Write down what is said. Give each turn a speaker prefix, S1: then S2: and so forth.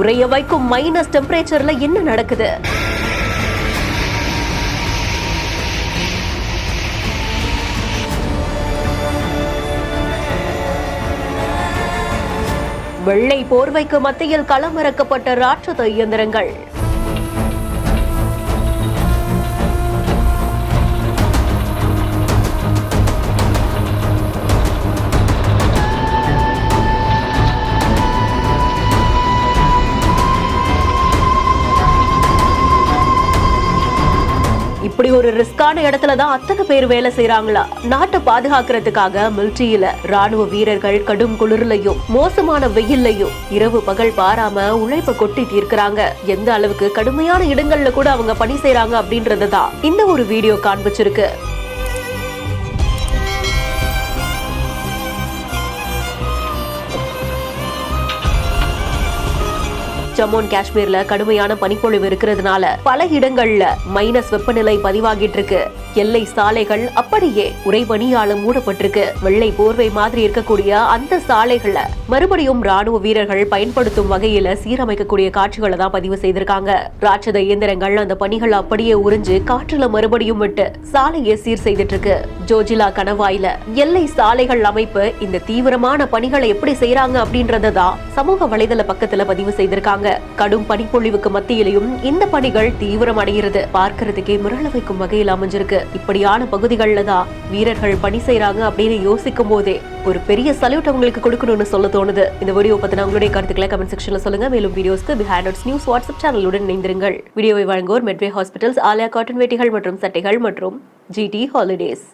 S1: உறைய வைக்கும் மைனஸ் டெம்பரேச்சர்ல என்ன நடக்குது? வெள்ளை போர்வைக்கு மத்தியில் களமிறக்கப்பட்ட ராட்சத இயந்திரங்கள். இப்படி ஒரு ரிஸ்கான இடத்துல தான் அத்தனை பேர் வேலை செய்யறாங்களா? நாட்டை பாதுகாக்கிறதுக்காக மிலிட்டரியில ராணுவ வீரர்கள் கடும் குளிர்லையும் மோசமான வெயில்லையும் இரவு பகல் பாராம உழைப்ப கொட்டி தீர்க்கிறாங்க. எந்த அளவுக்கு கடுமையான இடங்கள்ல கூட அவங்க பணி செய்யறாங்க அப்படின்றதுதான் இந்த ஒரு வீடியோ காண்பிச்சிருக்கு. ஜம்மு அண்ட் காஷ்மீர்ல கடுமையான பனிப்பொழிவு இருக்கிறதுனால பல இடங்கள்ல மைனஸ் வெப்பநிலை பதிவாகிட்டு இருக்கு. எல்லை சாலைகள் அப்படியே உறைபனியால மூடப்பட்டிருக்கு. வெள்ளை போர்வை மாதிரி இருக்கக்கூடிய அந்த சாலைகளை மறுபடியும் ராணுவ வீரர்கள் பயன்படுத்தும் வகையில சீரமைக்கக்கூடிய காட்சிகளை தான் பதிவு செய்திருக்காங்க. ராட்சத இயந்திரங்கள் அந்த பணிகள் அப்படியே உறிஞ்சு காற்றுல மறுபடியும் விட்டு சாலையை சீர் செய்துட்டு இருக்கு. ஜோஜிலா கணவாயில எல்லை சாலைகள் அமைப்பு இந்த தீவிரமான பணிகளை எப்படி செய்யறாங்க அப்படின்றதான் சமூக வலைதள பக்கத்துல பதிவு செய்திருக்காங்க. கடும் பனிப்பொழிவுக்கு மத்தியிலையும் இந்த பணிகள் தீவிரம் அடைகிறது. பார்க்கிறதுக்கே மிரள வைக்கும் வகையில் அமைஞ்சிருக்கு. இப்படியான பகுதிகளில் தான் வீரர்கள் பணி செய்யறாங்க அப்படின்னு யோசிக்கும் போதே ஒரு பெரிய சல்யூட் அவங்களுக்கு கொடுக்கணும்னு சொல்ல தோணுது. இந்த வீடியோ பத்தின உங்களுடைய கருத்துக்களை கமெண்ட் செக்ஷன்ல சொல்லுங்க. மேலும் வீடியோஸ்க்கு பிஹைண்ட் நியூஸ் வாட்ஸ்அப் சேனலுடன் இணைந்திருங்கள். வீடியோவை வழங்குவோர் மெட்வே ஹாஸ்பிட்டல்ஸ், ஆலியா காட்டன் வேட்டிகள் மற்றும் சட்டைகள் மற்றும் GT ஹாலிடேஸ்.